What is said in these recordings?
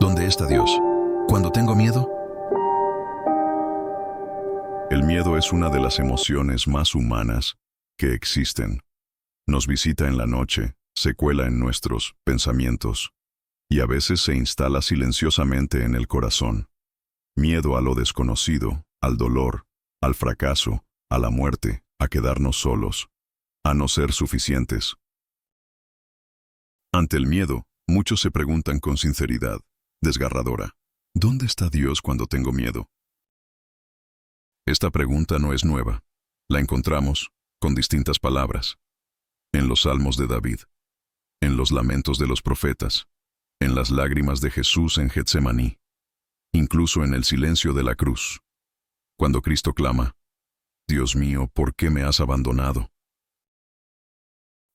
¿Dónde está Dios cuando tengo miedo? El miedo es una de las emociones más humanas que existen. Nos visita en la noche, se cuela en nuestros pensamientos y a veces se instala silenciosamente en el corazón. Miedo a lo desconocido, al dolor, al fracaso, a la muerte, a quedarnos solos, a no ser suficientes. Ante el miedo, muchos se preguntan con sinceridad, desgarradora, ¿dónde está Dios cuando tengo miedo? Esta pregunta no es nueva. La encontramos, con distintas palabras, en los salmos de David, en los lamentos de los profetas, en las lágrimas de Jesús en Getsemaní, incluso en el silencio de la cruz, cuando Cristo clama, Dios mío, ¿por qué me has abandonado?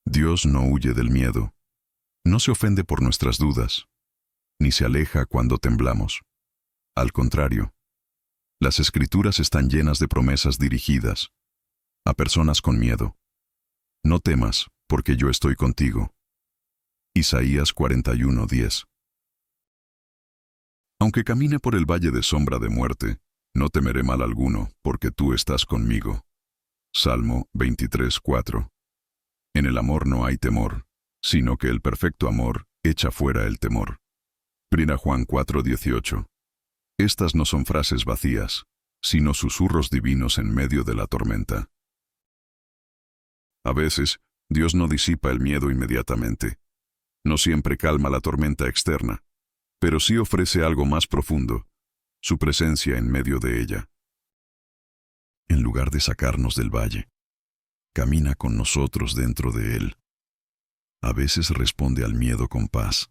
Dios no huye del miedo, no se ofende por nuestras dudas, ni se aleja cuando temblamos. Al contrario, las Escrituras están llenas de promesas dirigidas a personas con miedo. No temas, porque yo estoy contigo. Isaías 41:10. Aunque camine por el valle de sombra de muerte, no temeré mal alguno, porque tú estás conmigo. Salmo 23:4. En el amor no hay temor, sino que el perfecto amor echa fuera el temor. 1 Juan 4:18. Estas no son frases vacías, sino susurros divinos en medio de la tormenta. A veces, Dios no disipa el miedo inmediatamente. No siempre calma la tormenta externa, pero sí ofrece algo más profundo, su presencia en medio de ella. En lugar de sacarnos del valle, camina con nosotros dentro de él. A veces responde al miedo con paz,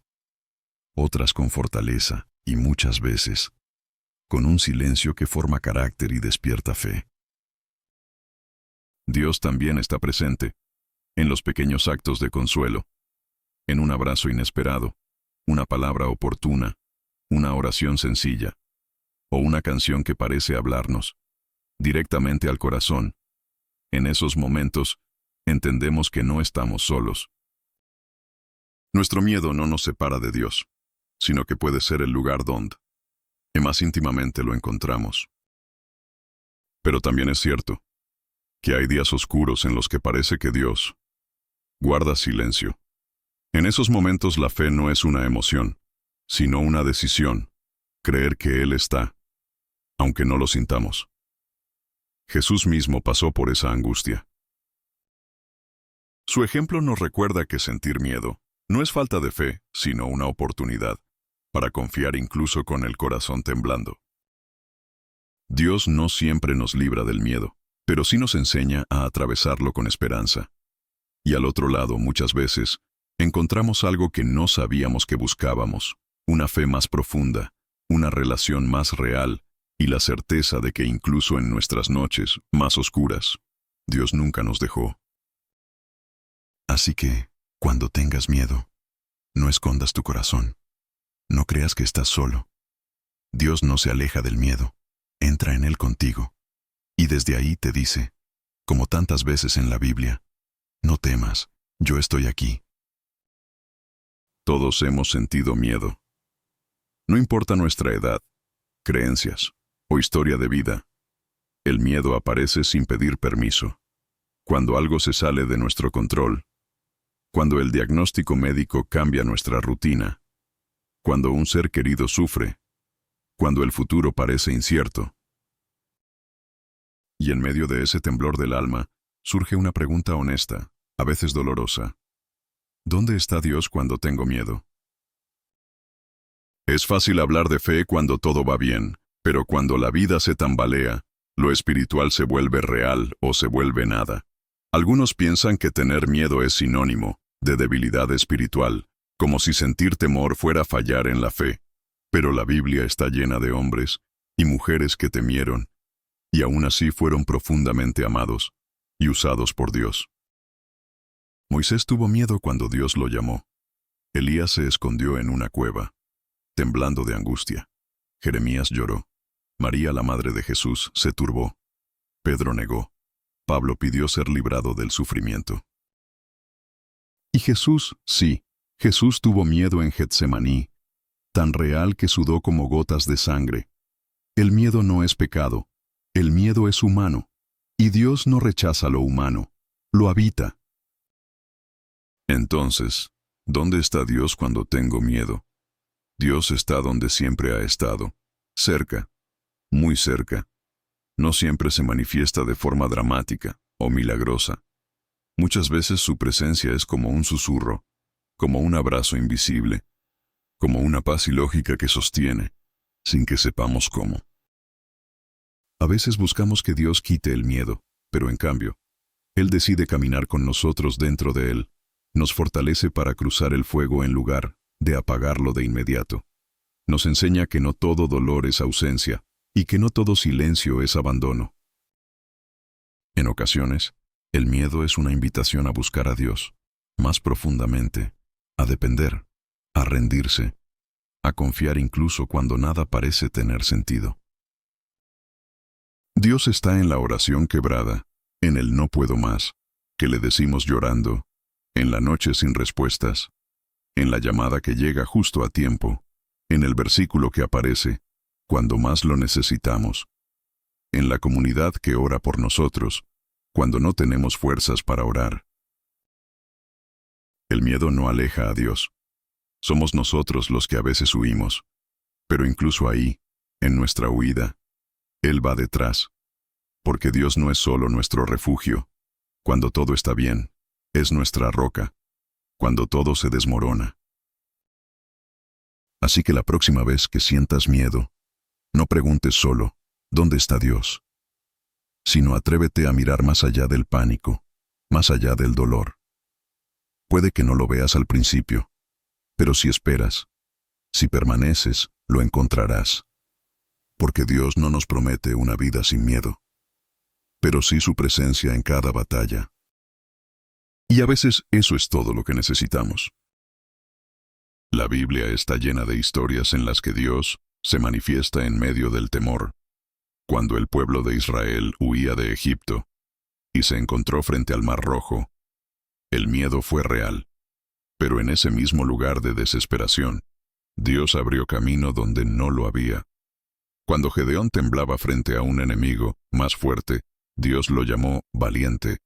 otras con fortaleza y muchas veces con un silencio que forma carácter y despierta fe. Dios también está presente en los pequeños actos de consuelo, en un abrazo inesperado, una palabra oportuna, una oración sencilla, o una canción que parece hablarnos directamente al corazón. En esos momentos, entendemos que no estamos solos. Nuestro miedo no nos separa de Dios, sino que puede ser el lugar donde más íntimamente lo encontramos. Pero también es cierto que hay días oscuros en los que parece que Dios guarda silencio. En esos momentos la fe no es una emoción, sino una decisión, creer que Él está, aunque no lo sintamos. Jesús mismo pasó por esa angustia. Su ejemplo nos recuerda que sentir miedo no es falta de fe, sino una oportunidad para confiar incluso con el corazón temblando. Dios no siempre nos libra del miedo, pero sí nos enseña a atravesarlo con esperanza. Y al otro lado, muchas veces, encontramos algo que no sabíamos que buscábamos, una fe más profunda, una relación más real y la certeza de que incluso en nuestras noches más oscuras, Dios nunca nos dejó. Así que, cuando tengas miedo, no escondas tu corazón. No creas que estás solo. Dios no se aleja del miedo, entra en él contigo. Y desde ahí te dice, como tantas veces en la Biblia, no temas, yo estoy aquí. Todos hemos sentido miedo. No importa nuestra edad, creencias o historia de vida, el miedo aparece sin pedir permiso. Cuando algo se sale de nuestro control, cuando el diagnóstico médico cambia nuestra rutina, cuando un ser querido sufre, cuando el futuro parece incierto. Y en medio de ese temblor del alma, surge una pregunta honesta, a veces dolorosa. ¿Dónde está Dios cuando tengo miedo? Es fácil hablar de fe cuando todo va bien, pero cuando la vida se tambalea, lo espiritual se vuelve real o se vuelve nada. Algunos piensan que tener miedo es sinónimo de debilidad espiritual, como si sentir temor fuera fallar en la fe. Pero la Biblia está llena de hombres y mujeres que temieron, y aún así fueron profundamente amados y usados por Dios. Moisés tuvo miedo cuando Dios lo llamó. Elías se escondió en una cueva, temblando de angustia. Jeremías lloró. María, la madre de Jesús, se turbó. Pedro negó. Pablo pidió ser librado del sufrimiento. Y Jesús, sí, Jesús tuvo miedo en Getsemaní, tan real que sudó como gotas de sangre. El miedo no es pecado, el miedo es humano, y Dios no rechaza lo humano, lo habita. Entonces, ¿dónde está Dios cuando tengo miedo? Dios está donde siempre ha estado, cerca, muy cerca. No siempre se manifiesta de forma dramática o milagrosa. Muchas veces su presencia es como un susurro, como un abrazo invisible, como una paz ilógica que sostiene, sin que sepamos cómo. A veces buscamos que Dios quite el miedo, pero en cambio, Él decide caminar con nosotros dentro de Él, nos fortalece para cruzar el fuego en lugar de apagarlo de inmediato. Nos enseña que no todo dolor es ausencia, y que no todo silencio es abandono. En ocasiones, el miedo es una invitación a buscar a Dios, más profundamente, a depender, a rendirse, a confiar incluso cuando nada parece tener sentido. Dios está en la oración quebrada, en el no puedo más, que le decimos llorando, en la noche sin respuestas, en la llamada que llega justo a tiempo, en el versículo que aparece, cuando más lo necesitamos, en la comunidad que ora por nosotros, cuando no tenemos fuerzas para orar. El miedo no aleja a Dios. Somos nosotros los que a veces huimos, pero incluso ahí, en nuestra huida, Él va detrás, porque Dios no es solo nuestro refugio. Cuando todo está bien, es nuestra roca, cuando todo se desmorona. Así que la próxima vez que sientas miedo, no preguntes solo, ¿dónde está Dios? Sino atrévete a mirar más allá del pánico, más allá del dolor. Puede que no lo veas al principio, pero si esperas, si permaneces, lo encontrarás. Porque Dios no nos promete una vida sin miedo, pero sí su presencia en cada batalla. Y a veces eso es todo lo que necesitamos. La Biblia está llena de historias en las que Dios se manifiesta en medio del temor. Cuando el pueblo de Israel huía de Egipto y se encontró frente al Mar Rojo, el miedo fue real, pero en ese mismo lugar de desesperación, Dios abrió camino donde no lo había. Cuando Gedeón temblaba frente a un enemigo más fuerte, Dios lo llamó valiente.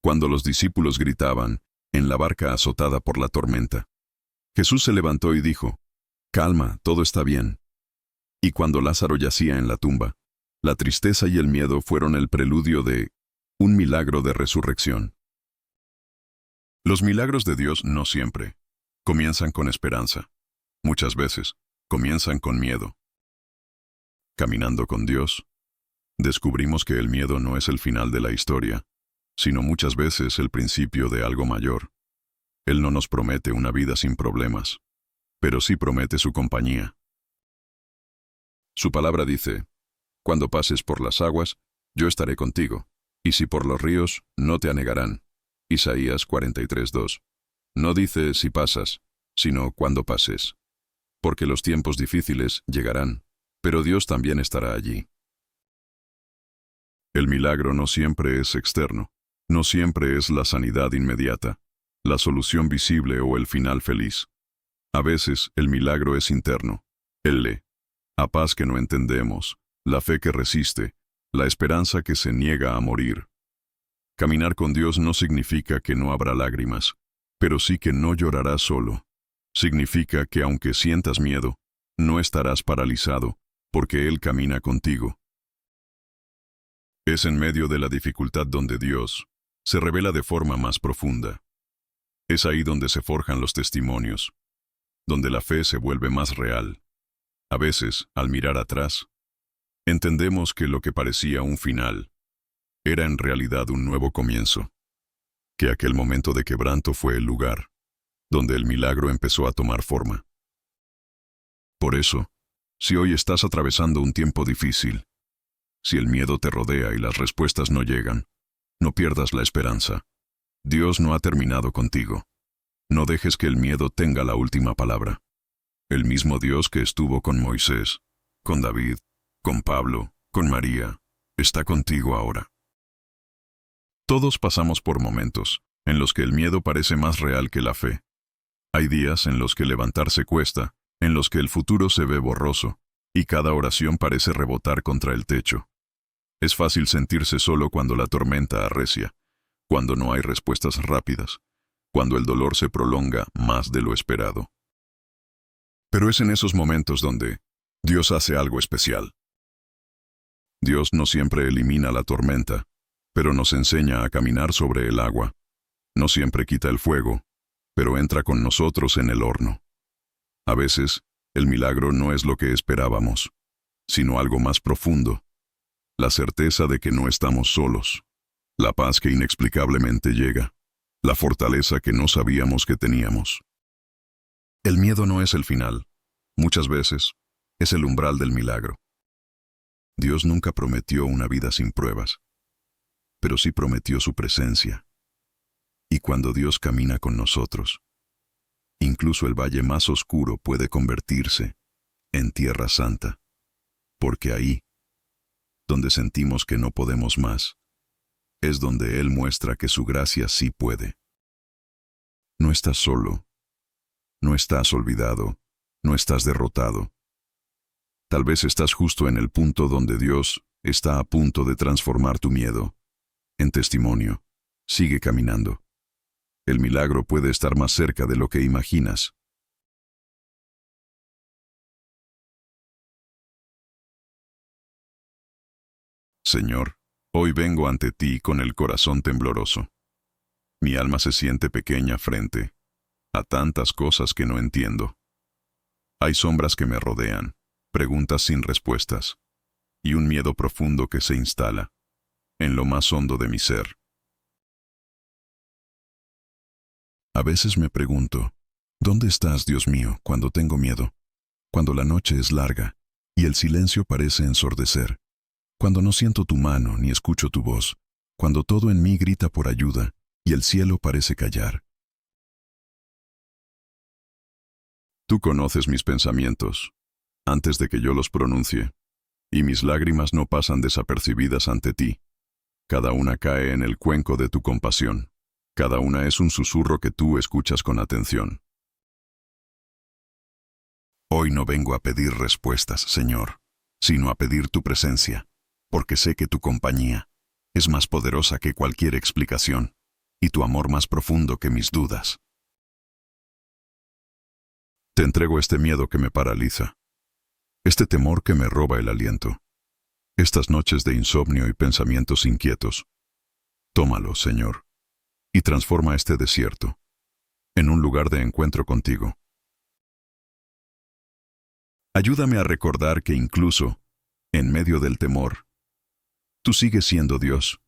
Cuando los discípulos gritaban, en la barca azotada por la tormenta, Jesús se levantó y dijo, «Calma, todo está bien». Y cuando Lázaro yacía en la tumba, la tristeza y el miedo fueron el preludio de un milagro de resurrección. Los milagros de Dios no siempre comienzan con esperanza. Muchas veces comienzan con miedo. Caminando con Dios, descubrimos que el miedo no es el final de la historia, sino muchas veces el principio de algo mayor. Él no nos promete una vida sin problemas, pero sí promete su compañía. Su palabra dice, «Cuando pases por las aguas, yo estaré contigo, y si por los ríos, no te anegarán». Isaías 43:2. No dice si pasas, sino cuando pases. Porque los tiempos difíciles llegarán, pero Dios también estará allí. El milagro no siempre es externo, no siempre es la sanidad inmediata, la solución visible o el final feliz. A veces el milagro es interno, la paz que no entendemos, la fe que resiste, la esperanza que se niega a morir. Caminar con Dios no significa que no habrá lágrimas, pero sí que no llorarás solo. Significa que aunque sientas miedo, no estarás paralizado, porque Él camina contigo. Es en medio de la dificultad donde Dios se revela de forma más profunda. Es ahí donde se forjan los testimonios, donde la fe se vuelve más real. A veces, al mirar atrás, entendemos que lo que parecía un final era en realidad un nuevo comienzo, que aquel momento de quebranto fue el lugar donde el milagro empezó a tomar forma. Por eso, si hoy estás atravesando un tiempo difícil, si el miedo te rodea y las respuestas no llegan, no pierdas la esperanza. Dios no ha terminado contigo. No dejes que el miedo tenga la última palabra. El mismo Dios que estuvo con Moisés, con David, con Pablo, con María, está contigo ahora. Todos pasamos por momentos en los que el miedo parece más real que la fe. Hay días en los que levantarse cuesta, en los que el futuro se ve borroso, y cada oración parece rebotar contra el techo. Es fácil sentirse solo cuando la tormenta arrecia, cuando no hay respuestas rápidas, cuando el dolor se prolonga más de lo esperado. Pero es en esos momentos donde Dios hace algo especial. Dios no siempre elimina la tormenta, pero nos enseña a caminar sobre el agua. No siempre quita el fuego, pero entra con nosotros en el horno. A veces, el milagro no es lo que esperábamos, sino algo más profundo. La certeza de que no estamos solos, la paz que inexplicablemente llega, la fortaleza que no sabíamos que teníamos. El miedo no es el final. Muchas veces, es el umbral del milagro. Dios nunca prometió una vida sin pruebas, pero sí prometió su presencia. Y cuando Dios camina con nosotros, incluso el valle más oscuro puede convertirse en tierra santa, porque ahí, donde sentimos que no podemos más, es donde Él muestra que su gracia sí puede. No estás solo, no estás olvidado, no estás derrotado. Tal vez estás justo en el punto donde Dios está a punto de transformar tu miedo en testimonio. Sigue caminando. El milagro puede estar más cerca de lo que imaginas. Señor, hoy vengo ante ti con el corazón tembloroso. Mi alma se siente pequeña frente a tantas cosas que no entiendo. Hay sombras que me rodean, preguntas sin respuestas, y un miedo profundo que se instala en lo más hondo de mi ser. A veces me pregunto, ¿dónde estás, Dios mío, cuando tengo miedo? Cuando la noche es larga y el silencio parece ensordecer. Cuando no siento tu mano ni escucho tu voz. Cuando todo en mí grita por ayuda y el cielo parece callar. Tú conoces mis pensamientos antes de que yo los pronuncie, y mis lágrimas no pasan desapercibidas ante ti. Cada una cae en el cuenco de tu compasión. Cada una es un susurro que tú escuchas con atención. Hoy no vengo a pedir respuestas, Señor, sino a pedir tu presencia, porque sé que tu compañía es más poderosa que cualquier explicación, y tu amor más profundo que mis dudas. Te entrego este miedo que me paraliza, este temor que me roba el aliento, estas noches de insomnio y pensamientos inquietos. Tómalo, Señor, y transforma este desierto en un lugar de encuentro contigo. Ayúdame a recordar que incluso en medio del temor, tú sigues siendo Dios,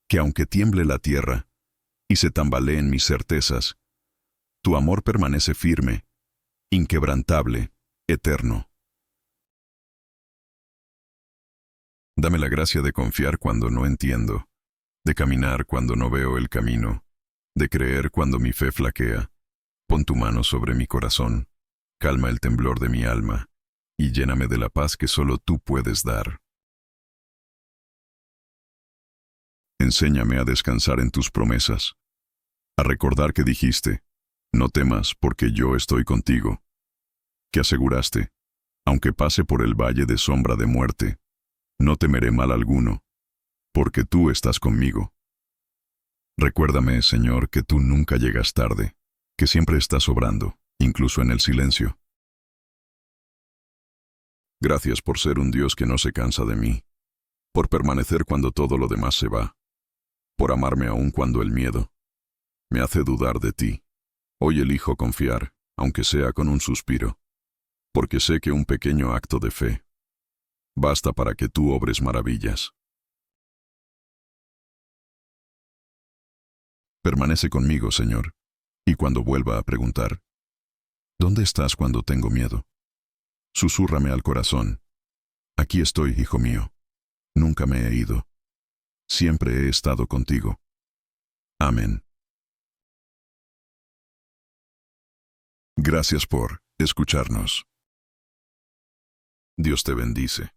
que aunque tiemble la tierra y se tambaleen mis certezas, tu amor permanece firme, inquebrantable, eterno. Dame la gracia de confiar cuando no entiendo, de caminar cuando no veo el camino, de creer cuando mi fe flaquea. Pon tu mano sobre mi corazón, calma el temblor de mi alma, y lléname de la paz que solo tú puedes dar. Enséñame a descansar en tus promesas, a recordar que dijiste, no temas porque yo estoy contigo, que aseguraste, aunque pase por el valle de sombra de muerte, no temeré mal alguno, porque tú estás conmigo. Recuérdame, Señor, que tú nunca llegas tarde, que siempre estás obrando, incluso en el silencio. Gracias por ser un Dios que no se cansa de mí, por permanecer cuando todo lo demás se va, por amarme aún cuando el miedo me hace dudar de ti. Hoy elijo confiar, aunque sea con un suspiro, porque sé que un pequeño acto de fe basta para que tú obres maravillas. Permanece conmigo, Señor, y cuando vuelva a preguntar, ¿dónde estás cuando tengo miedo? Susúrrame al corazón. Aquí estoy, hijo mío. Nunca me he ido. Siempre he estado contigo. Amén. Gracias por escucharnos. Dios te bendice.